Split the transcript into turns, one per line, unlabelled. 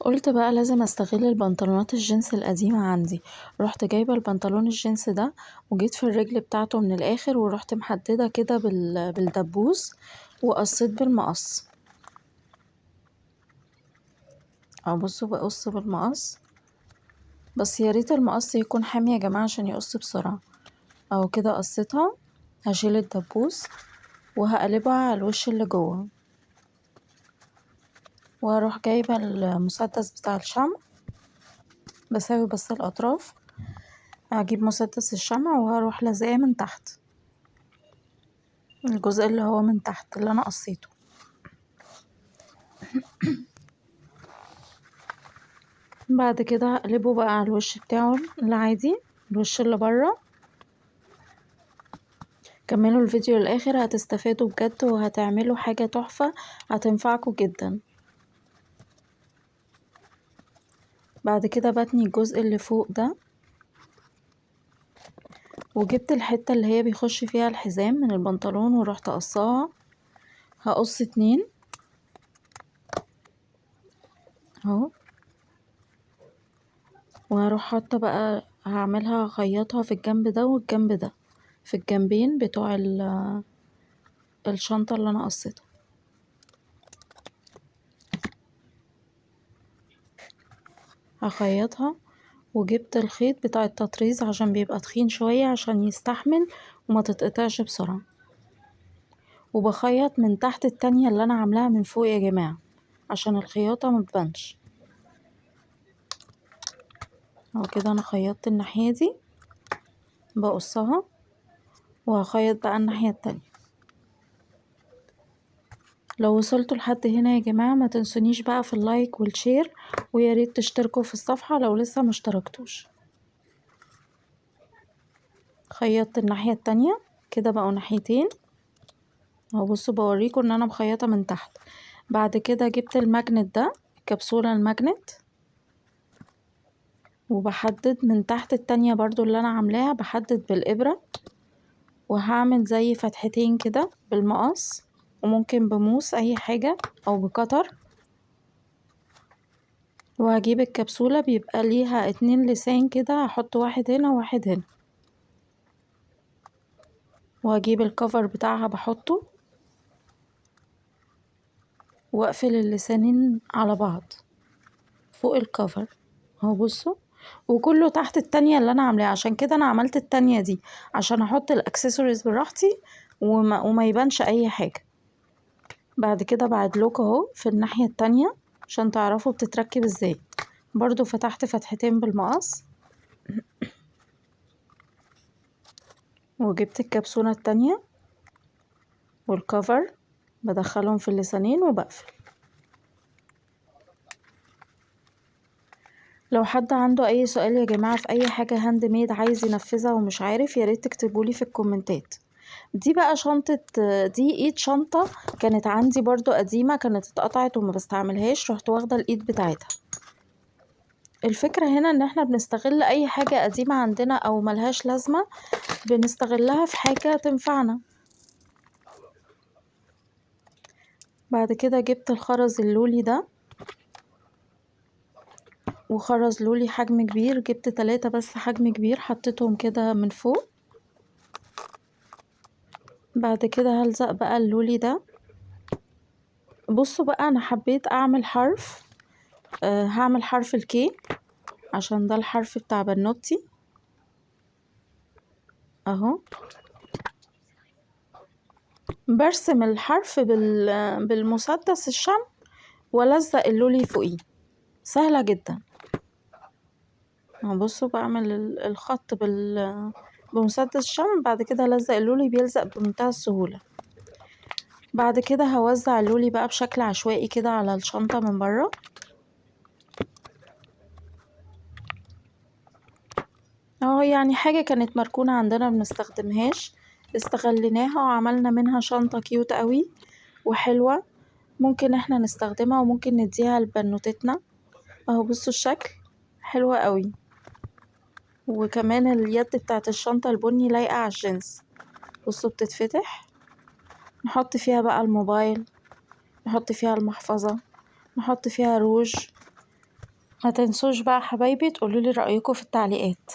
قلت بقى لازم استغل البنطلونات الجينز القديمة عندي. رحت جايبة البنطلون الجينز ده وجيت في الرجل بتاعته من الاخر ورحت محددة كده بالدبوس وقصيت بالمقص. او بصوا بقص بالمقص، بس يا ريت المقص يكون حامي يا جماعة عشان يقص بسرعة. او كده قصيتها. هشيل الدبوس وهقلبها على الوش اللي جوه، وهروح جايبة المسدس بتاع الشمع، بساوي بس الاطراف. هجيب مسدس الشمع وهروح لازقاه من تحت، الجزء اللي هو من تحت اللي انا قصيته. بعد كده هقلبه بقى على الوش بتاعه العادي، الوش اللي بره. كملوا الفيديو للاخر هتستفادوا بجد وهتعملوا حاجة تحفة هتنفعكم جدا. بعد كده بتني الجزء اللي فوق ده، وجبت الحتة اللي هي بيخش فيها الحزام من البنطلون ورحت قصاها. هقص 2 اهو، وهروح حاطة بقى هعملها هخيطها في الجنب ده والجنب ده، في الجنبين بتوع الشنطة اللي انا قصيتها. هخيطها، وجبت الخيط بتاع التطريز عشان بيبقى تخين شوية عشان يستحمل وما تتقطعش بسرعة. وبخيط من تحت التانية اللي انا عاملاها من فوق يا جماعة عشان الخياطة متبانش. اهو كده انا خيطت الناحية دي، بقصها وهخيط بقى الناحية التانية. لو وصلتوا لحد هنا يا جماعة ما تنسونيش بقى في اللايك والشير، وياريت تشتركوا في الصفحة لو لسه مشتركتوش. خيطت الناحية التانية كده بقوا ناحيتين اهو. بصوا بوريكم ان انا مخيطة من تحت. بعد كده جبت الماجنت ده، كبسولة الماجنت، وبحدد من تحت التانية برضو اللي انا عاملاها، بحدد بالابرة وهعمل زي فتحتين كده بالمقص، وممكن بموس اي حاجة او بقطر. وهجيب الكبسولة بيبقى ليها 2 لسان كده، هحط واحد هنا وواحد هنا، وهجيب الكفر بتاعها بحطه واقفل اللسانين على بعض فوق الكفر اهو. بصوا، وكله تحت التانية اللي انا عاملاها، عشان كده انا عملت التانية دي عشان احط الاكسسوارز براحتي وما يبانش اي حاجة. بعد كده بعدلوك اهو في الناحية التانية عشان تعرفوا بتتركب ازاي. برضو فتحت فتحتين بالمقص، وجبت الكبسولة التانية والكفر بدخلهم في اللسانين وبقفل. لو حد عنده اي سؤال يا جماعة في اي حاجة هاند ميد عايز ينفذها ومش عارف، ياريت تكتبولي في الكومنتات. دي بقى شنطة، دي ايد شنطة كانت عندي برضو قديمة، كانت اتقطعت وما بستعملهاش، رحت واخدة الايد بتاعتها. الفكرة هنا ان احنا بنستغل اي حاجة قديمة عندنا او ملهاش لازمة، بنستغلها في حاجة تنفعنا. بعد كده جبت الخرز اللولي ده، وخرز لولي حجم كبير، جبت 3 بس حجم كبير حطيتهم كده من فوق. بعد كده هلزق بقى اللولي ده. بصوا بقى انا حبيت اعمل حرف، هعمل حرف الكي عشان ده الحرف بتاع بنوتي اهو. برسم الحرف بالمسدس الشمع والزق اللولي فوقيه، سهلة جدا. بصوا بعمل الخط بمسدس الشمع، بعد كده لزق اللولي بيلزق بمنتهى السهولة. بعد كده هوزع اللولي بقى بشكل عشوائي كده على الشنطة من بره اهو. يعني حاجة كانت مركونة عندنا بنستخدمهاش، استغليناها وعملنا منها شنطة كيوت قوي وحلوة، ممكن احنا نستخدمها وممكن نديها لبنوتتنا اهو. بصوا الشكل حلوة قوي، وكمان اليد بتاعت الشنطة البني لايقة على الجينز. بصوا بتتفتح، نحط فيها بقى الموبايل، نحط فيها المحفظة، نحط فيها روج، ما تنسوش بقى حبايبي تقولولي رأيكم في التعليقات.